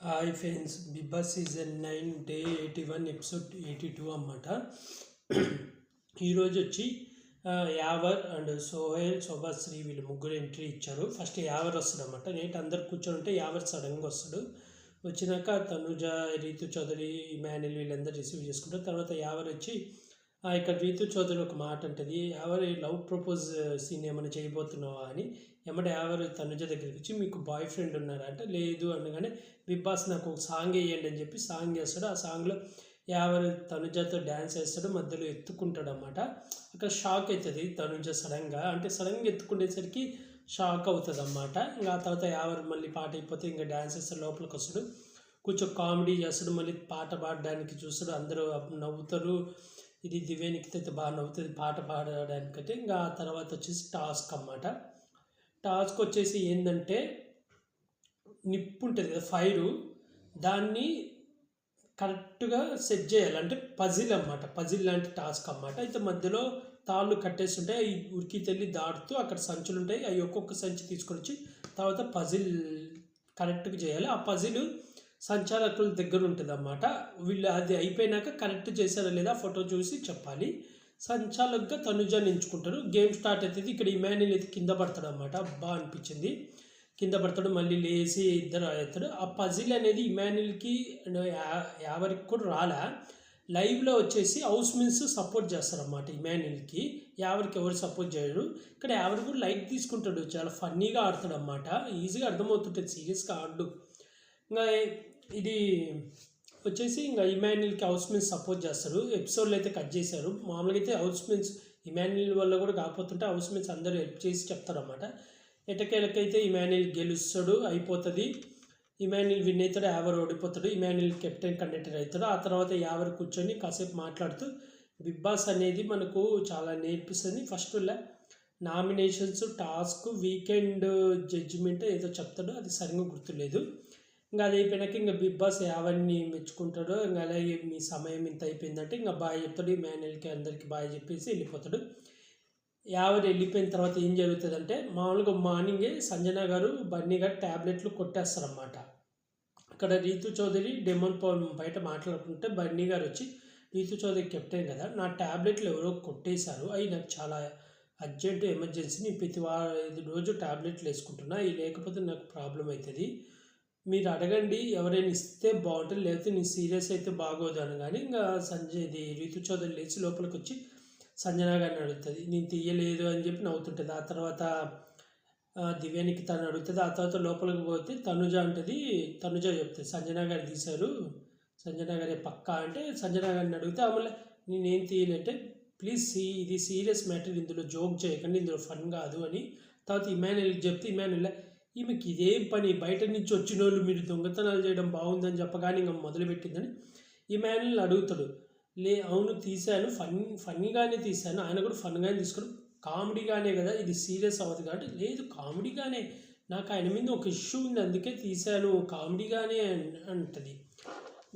Hi friends, Bigg Boss season 9 day 81 episode 82 అన్నమాట. ఈరోజు వచ్చి యావర్ అండ్ సోహెల్ శోభాశ్రీ వీళ్ళు ముగ్గురు ఎంట్రీ ఇచ్చారు. ఫస్ట్ యావర్ వస్తాడు అనమాట. నైట్ అందరు కూర్చొని ఉంటే యావర్ సడన్గా వస్తాడు. వచ్చినాక తనుజ, రీతు చౌదరి, ఇమాన్యుల్ వీళ్ళందరూ రిసీవ్ చేసుకుంటారు. తర్వాత యావర్ వచ్చి ఇక్కడ రీతు చౌదరి ఒక మాట ఉంటుంది, ఎవరు లవ్ ప్రపోజ్ సీన్ ఏమైనా చేయబోతున్నావా అని. ఏమంటే ఎవరు తనుజ దగ్గరికి వచ్చి మీకు బాయ్ ఫ్రెండ్ ఉన్నారా అంటే లేదు అనగానే బిగ్ బాస్ నాకు ఒక సాంగ్ వేయండి అని చెప్పి సాంగ్ వేస్తాడు. ఆ సాంగ్లో ఎవరు తనుజతో డ్యాన్స్ వేస్తాడు, మధ్యలో ఎత్తుకుంటాడు అన్నమాట. అక్కడ షాక్ అవుతుంది తనుజ సడన్గా, అంటే సడన్గా ఎత్తుకునేసరికి షాక్ అవుతుంది అన్నమాట. ఇంకా ఆ తర్వాత ఎవరు మళ్ళీ పాట అయిపోతే ఇంకా డ్యాన్స్ వేస్తాడు, లోపలికి వస్తాడు, కొంచెం కామెడీ చేస్తాడు, మళ్ళీ పాట పాడడానికి చూస్తాడు, అందరూ నవ్వుతారు. ఇది దివ్యానికి అయితే బాగా నవ్వుతుంది పాట పాడడానికైతే. ఇంకా ఆ తర్వాత వచ్చేసి టాస్క్ అన్నమాట. టాస్క్ వచ్చేసి ఏంటంటే నిప్పు ఉంటుంది కదా, ఫైరు, దాన్ని కరెక్ట్గా సెట్ చేయాలి. అంటే పజిల్ అన్నమాట, పజిల్ లాంటి టాస్క్ అన్నమాట. అయితే మధ్యలో తాళ్ళు కట్టేస్తుంటాయి, అవి ఉరికి తెల్లి దాటుతూ అక్కడ సంచులు ఉంటాయి, అవి ఒక్కొక్క సంచి తీసుకొని వచ్చి తర్వాత పజిల్ కరెక్ట్గా చేయాలి. ఆ పజిల్ సంచాలకుల దగ్గర ఉంటుంది అన్నమాట. వీళ్ళు అది అయిపోయినాక కరెక్ట్ చేశారా లేదా ఫోటో చూసి చెప్పాలి. సంచాలకుగా తనుజాని ఎంచుకుంటారు. గేమ్ స్టార్ట్ అవుతుంది. ఇక్కడ ఇమాన్యుల్ అయితే కింద పడతాడు అన్నమాట. బాగా అనిపించింది, కింద పడతాడు, మళ్ళీ లేచి ఇద్దరు అవుతాడు. ఆ పజిల్ అనేది ఇమాన్యుల్కి ఎవరికి కూడా రాలే. లైవ్లో వచ్చేసి హౌస్ మీన్స్ సపోర్ట్ చేస్తారన్నమాట ఇమాన్యుల్కి. ఎవరికి ఎవరు సపోర్ట్ చేయరు. ఇక్కడ ఎవరు కూడా లైట్ తీసుకుంటాడు, చాలా ఫన్నీగా ఆడతాడు అన్నమాట. ఈజీగా అర్థమవుతుంటుంది, సీరియస్గా ఆడు. ఇంకా ఇది వచ్చేసి ఇంకా ఇమాన్యుల్కి హౌస్ మీన్స్ సపోర్ట్ చేస్తారు. ఎపిసోడ్లో అయితే కట్ చేశారు. మామూలుగా అయితే హౌస్ మీన్స్ ఇమాన్యుల్ వల్ల కూడా కాకపోతుంటే హౌస్ మీన్స్ అందరూ హెల్ప్ చేసి చెప్తారన్నమాట. ఎటకేలకైతే ఇమాన్యుల్ గెలుస్తాడు, అయిపోతుంది. ఇమాన్యుల్ విన్ అవుతాడు, యావర్ ఓడిపోతాడు. ఇమాన్యుల్ కెప్టెన్ కండక్టర్ అవుతాడు. ఆ తర్వాత యావర్ కూర్చొని కాసేపు మాట్లాడుతూ బిగ్ బాస్ అనేది మనకు చాలా నేర్పిస్తుంది. First nominations, task, weekend judgement ఏదో చెప్తాడో అది సరిగ్గా గుర్తులేదు. ఇంకా అది అయిపోయినాక ఇంకా బిగ్ బాస్ ఎవరిని మెచ్చుకుంటాడో, ఇంకా అలాగే మీ సమయం ఇంత అయిపోయిందంటే ఇంకా బాయ్ చెప్తాడు. ఇమాన్యుల్కి అందరికీ బాయ్ చెప్పేసి వెళ్ళిపోతాడు. ఎవరు వెళ్ళిపోయిన తర్వాత ఏం జరుగుతుందంటే మామూలుగా మార్నింగే సంజన గారు, బన్నీ గారు ట్యాబ్లెట్లు కొట్టేస్తారన్నమాట. అక్కడ రీతు చౌదరి డెమోన్ పవన్ బయట మాట్లాడుకుంటే బన్నీ గారు వచ్చి, రీతు చౌదరి కెప్టెన్ కదా, నా ట్యాబ్లెట్లు ఎవరో కొట్టేశారు, అవి నాకు చాలా అర్జెంటు ఎమర్జెన్సీ, నేను ప్రతి రోజు ట్యాబ్లెట్లు వేసుకుంటున్నా, ఇవి లేకపోతే నాకు ప్రాబ్లం అవుతుంది, మీరు అడగండి ఎవరైనా ఇస్తే బాగుంటుంది, లేకపోతే నేను సీరియస్ అయితే బాగోదు అనగానే ఇంకా రీతు చౌదరి లేచి లోపలికి వచ్చి సంజన గారిని అడుగుతుంది. నేను తీయలేదు అని చెప్పి నవ్వుతుంటుంది. ఆ తర్వాత దివ్యానికి తను అడుగుతుంది. ఆ తర్వాత లోపలికి పోతే తనుజ అంటుంది. తనుజ చెప్తుంది సంజన గారు తీశారు, సంజన గారే పక్కా అంటే సంజన గారిని అడిగితే ఆమె నేనేం తీయలేంటే ప్లీజ్ ఇది సీరియస్ మ్యాటర్, ఇందులో జోక్ చేయకండి, ఇందులో ఫన్ కాదు అని. తర్వాత ఇమాన్యుల్కి చెప్తే ఇమాన్యుల్ ఈమెకి ఇదేం పని, బయట నుంచి వచ్చిన వాళ్ళు మీరు దొంగతనాలు చేయడం బాగుందని చెప్పగానే ఇంకా మొదలుపెట్టిందని ఇమాన్యుల్ అడుగుతాడు. అవును తీశాను, ఫన్నీగానే తీశాను, ఆయన కూడా ఫన్గానే తీసుకుని కామెడీగానే కదా, ఇది సీరియస్ అవ్వదు కాబట్టి, లేదు కామెడీగానే, నాకు ఆయన మీద ఒక ఇష్యూ ఉంది అందుకే తీశాను, కామెడీగానే అంటుంది.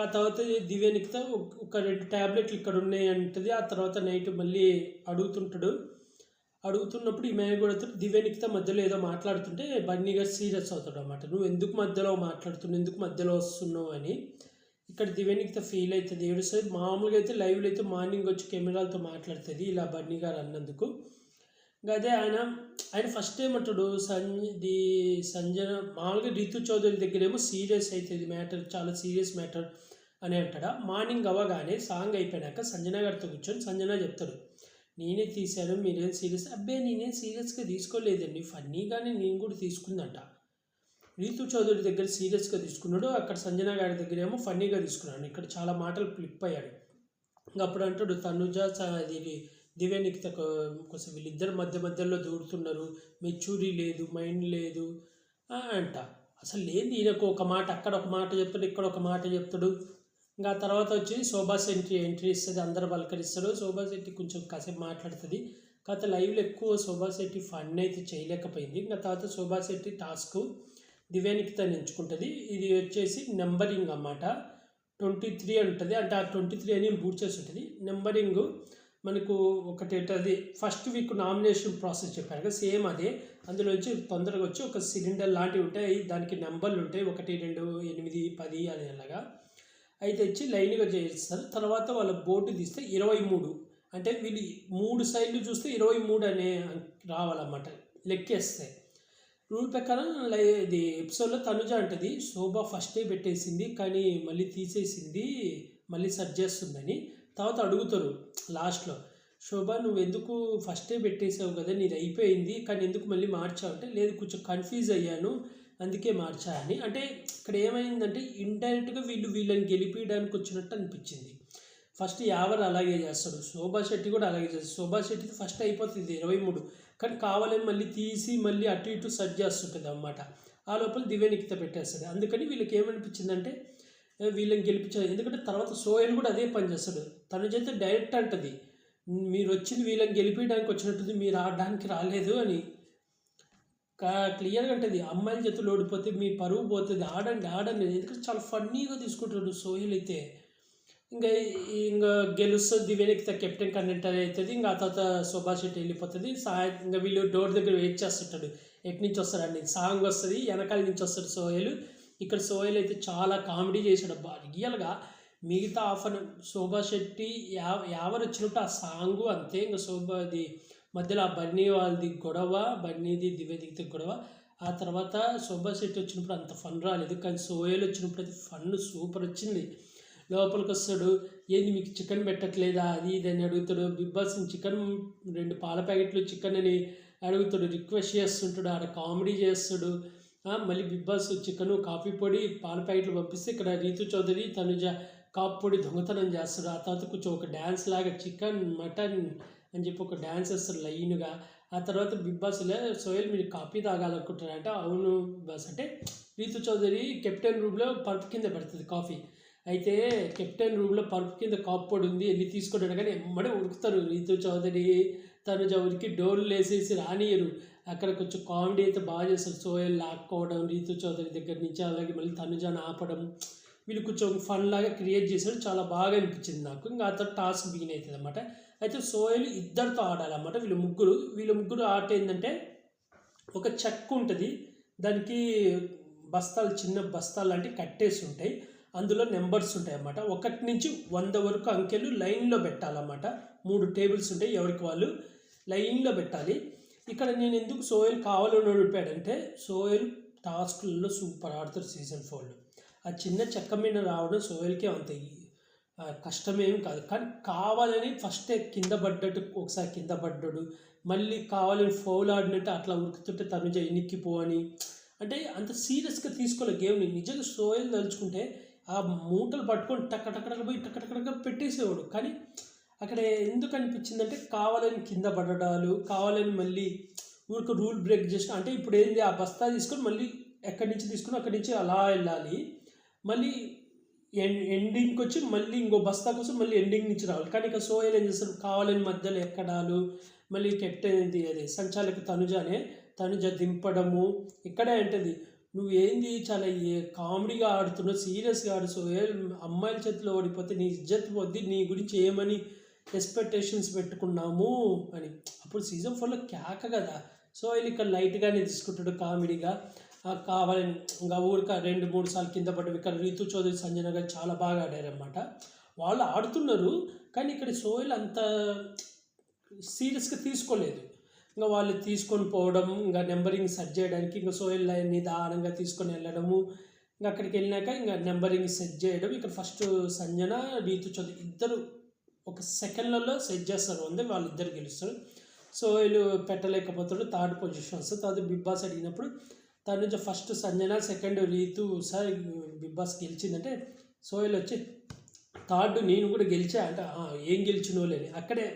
ఆ తర్వాత దివ్యానికితో ఒక 2 ట్యాబ్లెట్లు ఇక్కడ ఉన్నాయి అంటుంది. ఆ తర్వాత నైట్ మళ్ళీ అడుగుతున్నప్పుడు ఈమె కూడా దివ్యానికితో మధ్యలో ఏదో మాట్లాడుతుంటే బన్నీ గారు సీరియస్ అవుతాడు అన్నమాట. నువ్వు ఎందుకు మధ్యలో మాట్లాడుతున్నావు, ఎందుకు మధ్యలో వస్తున్నావు అని. ఇక్కడ దివ్యానికితో ఫీల్ అవుతుంది, ఏడుస్తుంది. మామూలుగా అయితే లైవ్లో అయితే మార్నింగ్ వచ్చి కెమెరాలతో మాట్లాడుతుంది ఇలా బన్నీ గారు అన్నందుకు. అదే ఆయన ఫస్ట్ ఏమంటాడు, సంజన మామూలుగా రీతు చౌదరి దగ్గర ఏమో సీరియస్ అవుతుంది మ్యాటర్, చాలా సీరియస్ మ్యాటర్ అని అంటాడా. మార్నింగ్ అవ్వగానే సాంగ్ అయిపోయినాక సంజన గారితో కూర్చొని సంజన చెప్తాడు, నేనే తీశాను, మీరేం సీరియస్, అబ్బాయి నేనేం సీరియస్గా తీసుకోలేదండి, ఫన్నీగానే నేను కూడా తీసుకుందంట. రీతు చౌదరి దగ్గర సీరియస్గా తీసుకున్నాడు, అక్కడ సంజన గారి దగ్గర ఏమో ఫన్నీగా తీసుకున్నాడు. ఇక్కడ చాలా మాటలు ఫ్లిప్ అయ్యాడు. ఇంకా అప్పుడు అంటాడు తనుజ దివ్యానికిత కోసం వీళ్ళిద్దరు మధ్యలో దూరుతున్నారు, మెచ్యూరీ లేదు, మైండ్ లేదు అంట. అసలు లేదు, ఈయనకు ఒక మాట అక్కడ ఒక మాట చెప్తాడు, ఇక్కడ ఒక మాట చెప్తాడు. ఇంకా తర్వాత వచ్చి శోభా శెట్టి ఎంట్రీ ఇస్తుంది, అందరు పలకరిస్తాడు. శోభా శెట్టి కొంచెం కాసేపు మాట్లాడుతుంది. కాకపోతే లైవ్లో ఎక్కువ శోభా శెట్టి ఫన్ అయితే చేయలేకపోయింది. ఇంకా తర్వాత శోభా శెట్టి టాస్క్ దివ్యానికిత ఎంచుకుంటుంది. ఇది వచ్చేసి నెంబరింగ్ అన్నమాట. 23 ఉంటుంది, అంటే ఆ 23 అని బూట్ చేసి ఉంటుంది నెంబరింగ్. మనకు ఒకటేంటది ఫస్ట్ వీక్ నామినేషన్ ప్రాసెస్ చెప్పారు కదా, సేమ్ అదే. అందులోంచి తొందరగా వచ్చి ఒక సిలిండర్ లాంటివి ఉంటాయి, దానికి నెంబర్లు ఉంటాయి 1, 2, 8, 10 అని అలాగా. అయితే వచ్చి లైన్గా చేస్తారు. తర్వాత వాళ్ళ బోర్డు తీస్తే 23, అంటే వీళ్ళు 3 సైడ్లు చూస్తే 23 అనే రావాలన్నమాట లెక్కేస్తే. రూల్ ప్రకారం ఇది ఎపిసోడ్లో తనుజ అంటది శోభ ఫస్టే పెట్టేసింది కానీ మళ్ళీ తీసేసింది, మళ్ళీ సెర్చ్ చేస్తుందని. తర్వాత అడుగుతారు లాస్ట్లో, శోభ నువ్వు ఎందుకు ఫస్టే పెట్టేసావు కదా, నీది అయిపోయింది కానీ ఎందుకు మళ్ళీ మార్చావు అంటే, లేదు కొంచెం కన్ఫ్యూజ్ అయ్యాను అందుకే మార్చా అని. అంటే ఇక్కడ ఏమైందంటే ఇండైరెక్ట్గా వీళ్ళని గెలిపించడానికి వచ్చినట్టు అనిపించింది. ఫస్ట్ యావర్ అలాగే చేస్తాడు, శోభా శెట్టి కూడా అలాగే చేస్తాడు. శోభా శెట్టిది ఫస్ట్ అయిపోతుంది 23, కానీ కావాలని మళ్ళీ తీసి మళ్ళీ అటు ఇటు సెర్చ్ చేస్తుంటుంది అన్నమాట. ఆ లోపల దివ్యనికిత పెట్టేస్తుంది. అందుకని వీళ్ళకి ఏమనిపించిందంటే వీళ్ళని గెలిపించాలి. ఎందుకంటే తర్వాత సోయల్ కూడా అదే పని చేస్తాడు. తన చేత డైరెక్ట్ అంటది, మీరు వచ్చింది వీళ్ళని గెలిపించడానికి వచ్చినట్టుంది, మీరు ఆడడానికి రాలేదు అని క్లియర్గా ఉంటుంది. అమ్మాయిల చేతులు ఓడిపోతే మీ పరువు పోతుంది, ఆడండి. ఎందుకంటే చాలా ఫన్నీగా తీసుకుంటాడు సోహెల్ అయితే. ఇంకా గెలుస్తుంది దివ్యనికిత, కెప్టెన్ కంటెంటర్ అవుతుంది. ఇంకా ఆ తర్వాత శోభా శెట్టి వెళ్ళిపోతుంది. ఇంకా వీళ్ళు డోర్ దగ్గర వెయిట్ చేస్తుంటాడు, ఎటు నుంచి వస్తారండి, సాంగ్ వస్తుంది, వెనకాల నుంచి వస్తాడు సోహెల్. ఇక్కడ సోహెల్ అయితే చాలా కామెడీ చేశాడు అబ్బా రియల్గా. మిగతా శోభా శెట్టి యావర్ వచ్చినప్పుడు ఆ సాంగు అంతే. ఇంకా శోభాది మధ్యలో ఆ బన్నీ వాళ్ళది గొడవ, బన్నీది దివ్యనికిత గొడవ. ఆ తర్వాత శోభా శెట్టి వచ్చినప్పుడు అంత ఫన్ రాలేదు, కానీ సోహెల్ వచ్చినప్పుడు అది ఫన్ సూపర్ వచ్చింది. లోపలికి వస్తాడు, ఏంది మీకు చికెన్ పెట్టట్లేదా అది ఇది అని అడుగుతాడు. బిగ్ బాస్ చికెన్ 2 పాల ప్యాకెట్లు చికెన్ అని అడుగుతాడు, రిక్వెస్ట్ చేస్తుంటాడు, ఆడ కామెడీ చేస్తాడు. మళ్ళీ బిగ్ బాస్ చికెను కాఫీ పొడి పాల ప్యాకెట్లు పంపిస్తే ఇక్కడ రీతు చౌదరి తనుజ కాఫీ పొడి దొంగతనం చేస్తాడు. ఆ తర్వాత కొంచెం ఒక డ్యాన్స్ లాగా చికెన్ మటన్ అని చెప్పి ఒక డ్యాన్స్ వేస్తాడు లైన్గా. ఆ తర్వాత బిగ్ బాస్లో సోహెల్ మీరు కాఫీ తాగాలనుకుంటారంటే, అవును బాస్ అంటే రీతు చౌదరి కెప్టెన్ రూమ్లో పరుపు కింద పెడుతుంది కాఫీ. అయితే కెప్టెన్ రూమ్లో పరుపు కింద కాఫీ పొడి ఉంది వెళ్ళి తీసుకుంటాడు, కానీ ఎమ్మడే ఉరుకుతారు రీతు చౌదరి తనుజ, ఉరికి డోర్లు వేసేసి రానియరు. అక్కడ కొంచెం కామెడీ అయితే బాగా చేస్తారు. సోహెల్ లాక్కోవడం రీతు చౌదరి దగ్గర నుంచి, అలాగే మళ్ళీ తనుజాను ఆపడం, వీళ్ళు కొంచెం ఫన్ లాగా క్రియేట్ చేశాడు, చాలా బాగా అనిపించింది నాకు. ఇంకా ఆ తర్వాత టాస్క్ బిగిన్ అవుతుంది అన్నమాట. అయితే సోహెల్ ఇద్దరితో ఆడాలన్నమాట. వీళ్ళ ముగ్గురు ఆట ఏంటంటే, ఒక చెక్క ఉంటుంది, దానికి బస్తాలు చిన్న బస్తాలు లాంటివి కట్టేసి ఉంటాయి, అందులో నెంబర్స్ ఉంటాయి అన్నమాట. 1 నుంచి 100 వరకు అంకెలు లైన్లో పెట్టాలన్నమాట. 3 టేబుల్స్ ఉంటాయి, ఎవరికి వాళ్ళు లైన్లో పెట్టాలి. ఇక్కడ నేను ఎందుకు సోహెల్ కావాలని ఓడిపోయాడంటే, సోహెల్ టాస్క్లలో సూపర్ ఆడుతాడు సీజన్ 4లో. ఆ చిన్న చెక్క మీద రావడం సోహెల్కే అంత కష్టమేం కాదు, కానీ కావాలని ఫస్టే కింద పడ్డట్టు ఒకసారి కింద పడ్డాడు, మళ్ళీ కావాలని ఫౌల్ ఆడినట్టు అట్లా ఉరుకుతుంటే తనుజ ఎన్నిక్కిపో అని. అంటే అంత సీరియస్గా తీసుకోలే గేమ్ని. నిజంగా సోహెల్ తలుచుకుంటే ఆ మూటలు పట్టుకొని టక్కటక్కడగా పెట్టేసేవాడు, కానీ అక్కడ ఎందుకు అనిపించిందంటే కావాలని కింద పడడాలు, కావాలని మళ్ళీ ఊరికి రూల్ బ్రేక్ చేసిన. అంటే ఇప్పుడు ఏంది, ఆ బస్తా తీసుకొని మళ్ళీ ఎక్కడి నుంచి తీసుకుని అక్కడి నుంచి అలా వెళ్ళాలి, మళ్ళీ ఎండింగ్కి వచ్చి మళ్ళీ ఇంకో బస్తా కోసం మళ్ళీ ఎండింగ్ నుంచి రావాలి. కానీ ఇక సోహెల్ ఏం చేస్తారు, కావాలని మధ్యలో ఎక్కడాలు, మళ్ళీ కెప్టెన్ అదే సంచాలక తనుజ దింపడము. ఇక్కడే అంటది, నువ్వేంది చాలా కామెడీగా ఆడుతున్నావు, సీరియస్గా ఆడు సోహెల్, అమ్మాయిల చేతిలో ఓడిపోతే నీ ఇజ్జత్ పోద్ది, నీ గురించి ఏమని ఎక్స్పెక్టేషన్స్ పెట్టుకున్నాము అని. అప్పుడు సీజన్ 4లో కేక కదా. సోహెల్ ఇక్కడ లైట్గానే తీసుకుంటాడు కామెడీగా. కావాలని ఇంకా ఊరిక 2-3 సార్లు కింద పడ్డారు. ఇక్కడ రీతు చౌదరి సంజన గారు చాలా బాగా ఆడారన్నమాట. వాళ్ళు ఆడుతున్నారు, కానీ ఇక్కడ సోహెల్ అంత సీరియస్గా తీసుకోలేదు. ఇంకా వాళ్ళు తీసుకొని పోవడం, ఇంకా నెంబరింగ్ సెట్ చేయడానికి ఇంకా సోహెల్ నిదానంగా తీసుకొని వెళ్ళడము. ఇంకా అక్కడికి వెళ్ళినాక ఇంకా నెంబరింగ్ సెట్ చేయడం. ఇక్కడ ఫస్ట్ సంజన రీతు చౌదరి ఇద్దరు ఒక సెకండ్లలో సెట్ చేస్తారు, వాళ్ళిద్దరు గెలుస్తారు. సోహెల్ పెట్టలేకపోతాడు, 3rd పొజిషన్ వస్తుంది. తర్వాత బిగ్ బాస్ అడిగినప్పుడు Tanuja first Sanjana, second Ritu, sir Bigg Boss గెలిచిందంటే సోహెల్ వచ్చి 3rd నేను కూడా గెలిచా అంటే, ఏం గెలిచినో లేని. అక్కడే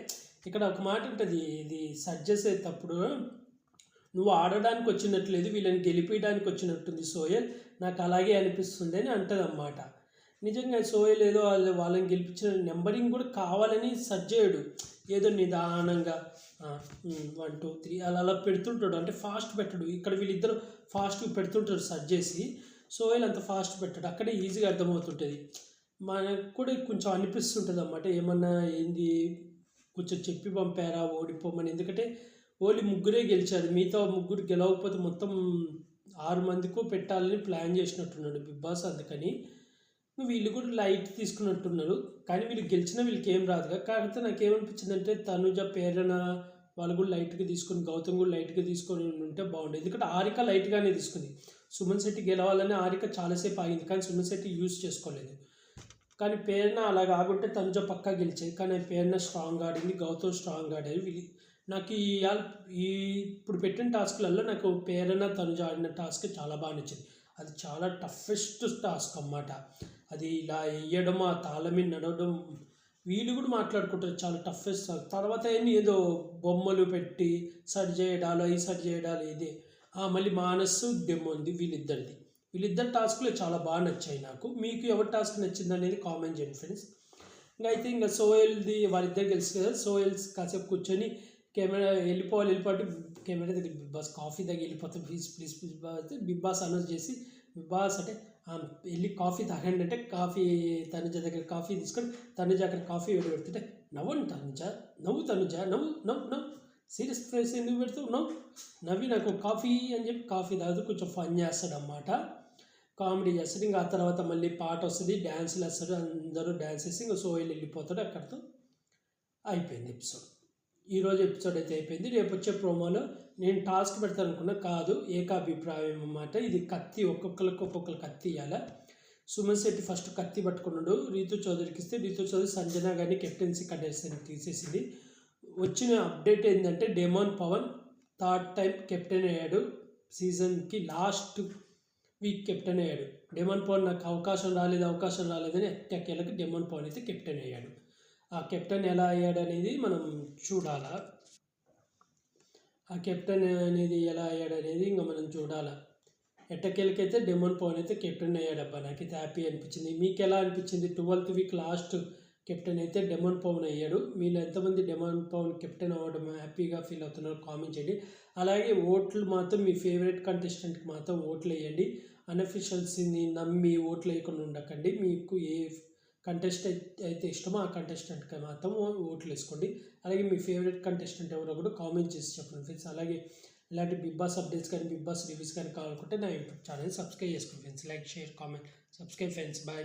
ఇక్కడ ఒక మాట ఉంటుంది, ఇది సెట్ చేసేటప్పుడు నువ్వు ఆడడానికి వచ్చినట్లేదు, వీళ్ళని గెలిపించడానికి వచ్చినట్టుంది సోహెల్, నాకు అలాగే అనిపిస్తుంది అని అంటుంది అన్నమాట. నిజంగా సోహెల్ ఏదో వాళ్ళని గెలిపించిన నెంబరింగ్ కూడా కావాలని సెట్ చేయడు, ఏదో నిదానంగా 1 2 3 అలా పెడుతుంటాడు. అంటే ఫాస్ట్ పెట్టడు. ఇక్కడ వీళ్ళిద్దరు ఫాస్ట్గా పెడుతుంటారు సెట్ చేసి, సోహెల్ అంత ఫాస్ట్ పెట్టాడు. అక్కడే ఈజీగా అర్థమవుతుంటుంది. మనకు కూడా కొంచెం అనిపిస్తుంటుంది అన్నమాట, ఏమన్నా ఏంది కొంచెం చెప్పి పంపారా ఓడిపోమని. ఎందుకంటే ఓన్లీ ముగ్గురే గెలిచారు, మిగతా ముగ్గురు గెలవకపోతే మొత్తం 6 మందికో పెట్టాలని ప్లాన్ చేసినట్టున్నాడు బిగ్ బాస్. అందుకని వీళ్ళు కూడా లైట్ తీసుకున్నట్టున్నారు. కానీ వీళ్ళు గెలిచినా వీళ్ళకి ఏం రాదుగా. కాకపోతే నాకేమనిపించిందంటే తనుజ, ప్రేరణ వాళ్ళు కూడా లైట్గా తీసుకొని, గౌతమ్ కూడా లైట్గా తీసుకొని ఉంటే బాగుండేది. ఎందుకంటే ఆరిక లైట్గానే తీసుకుంది. సుమన్ శెట్టి గెలవాలని ఆరిక చాలాసేపు ఆగింది, కానీ సుమన్ శెట్టి యూజ్ చేసుకోలేదు. కానీ ప్రేరణ అలా కాకుంటే తనుజ పక్కా గెలిచేది. కానీ ప్రేరణ స్ట్రాంగ్ ఆడింది, గౌతమ్ స్ట్రాంగ్ ఆడారు. నాకు ఈ ఇప్పుడు పెట్టిన టాస్క్లలో నాకు ప్రేరణ, తనుజ ఆడిన టాస్క్ చాలా బాగా నచ్చింది. అది చాలా టఫెస్ట్ టాస్క్ అన్నమాట. అది ఇలా వేయడం, ఆ తాళం మీద నడవడం, వీళ్ళు కూడా మాట్లాడుకుంటారు చాలా టఫెస్ట్ టాస్క్. తర్వాత ఏదో బొమ్మలు పెట్టి సరి చేయడాలు, ఈ సరి చేయడాలు ఇదే. మళ్ళీ మానస్ డెమో ఉంది వీళ్ళిద్దరు టాస్క్లు చాలా బాగా నచ్చాయి నాకు. మీకు ఎవరి టాస్క్ నచ్చింది అనేది కామెంట్ చేయండి ఫ్రెండ్స్. ఇంకా సోహెల్ది వాళ్ళిద్దరు గెలిచి కదా, సోహెల్స్ కాసేపు కూర్చొని కెమెరా వెళ్ళిపోవాలి కెమెరా దగ్గర బిగ్ బాస్ కాఫీ దగ్గర వెళ్ళిపోతాం please boss Bigg Boss announce చేసి, బిగ్ బాస్ అంటే వెళ్ళి కాఫీ తాగండి అంటే కాఫీ తనుజ దగ్గర కాఫీ తీసుకొని తనుజ అక్కడ కాఫీ పెడుతుంటే నవ్వండి తనుజ నవ్వు సీరియస్ ఫేస్ ఎందుకు పెడుతూ నవ్వి నాకు కాఫీ అని చెప్పి కాఫీ తాగుతూ కొంచెం ఫన్ చేస్తాడు అన్నమాట, కామెడీ చేస్తాడు. ఇంకా ఆ తర్వాత మళ్ళీ పాట వస్తుంది, డ్యాన్సులు వేస్తాడు, అందరూ డ్యాన్స్ వేసి ఇంకా సోహెల్ వెళ్ళిపోతాడు. అక్కడితో అయిపోయింది ఎపిసోడ్. ఈరోజు ఎపిసోడ్ అయితే అయిపోయింది. రేపు వచ్చే ప్రోమోలో నేను టాస్క్ పెడతాను అనుకున్నా, కాదు ఏకాభిప్రాయం అన్నమాట. ఇది కత్తి, ఒక్కొక్కరు కత్తి ఇవ్వాలి. సుమన్ శెట్టి ఫస్ట్ కత్తి పట్టుకున్నాడు, రీతు చౌదరికి ఇస్తే రీతు చౌదరి సంజన గారిని కెప్టెన్సీ కంటెస్టెంట్ తీసేసింది. వచ్చిన అప్డేట్ ఏంటంటే demon Pawan 3rd time captain అయ్యాడు. సీజన్కి లాస్ట్ వీక్ కెప్టెన్ అయ్యాడు. డెమాన్ పవన్ నాకు అవకాశం రాలేదని ఎట్టకేలకు డెమాన్ పవన్ అయితే కెప్టెన్ అయ్యాడు. ఆ కెప్టెన్ ఎలా అయ్యాడు అనేది మనం చూడాలా. ఇంకా మనం చూడాలా. ఎట్టకేలకైతే డెమాన్ పవన్ అయితే కెప్టెన్ అయ్యాడబ్బా. నాకైతే హ్యాపీ అనిపించింది. మీకు ఎలా అనిపించింది? 12th వీక్ లాస్ట్ కెప్టెన్ అయితే డెమాన్ పవన్ అయ్యాడు. మీరు ఎంతమంది డెమాన్ పవన్ కెప్టెన్ అవ్వడం హ్యాపీగా ఫీల్ అవుతున్నారు కామెంట్ చేయండి. అలాగే ఓట్లు మాత్రం మీ ఫేవరెట్ కంటెస్టెంట్కి మాత్రం ఓట్లు వేయండి. అన్అఫిషియల్స్ని నమ్మి ఓట్లు వేయకుండా ఉండకండి. మీకు ఏ కంటెస్టెంట్ అయితే ఇష్టమో ఆ కంటెస్టెంట్కి మాత్రం ఓట్లు వేసుకోండి. అలాగే మీ ఫేవరెట్ కంటెస్టెంట్ ఎవరో కూడా కామెంట్ చేసి చెప్పండి ఫ్రెండ్స్. అలాగే ఇలాంటి బిగ్ బాస్ అప్డేట్స్ కానీ బిగ్ బాస్ రివ్యూస్ కానీ కావాలనుకుంటే నా యూట్యూబ్ ఛానల్ సబ్స్క్రైబ్ చేసుకోండి friends. Like, share, comment, subscribe friends. Bye.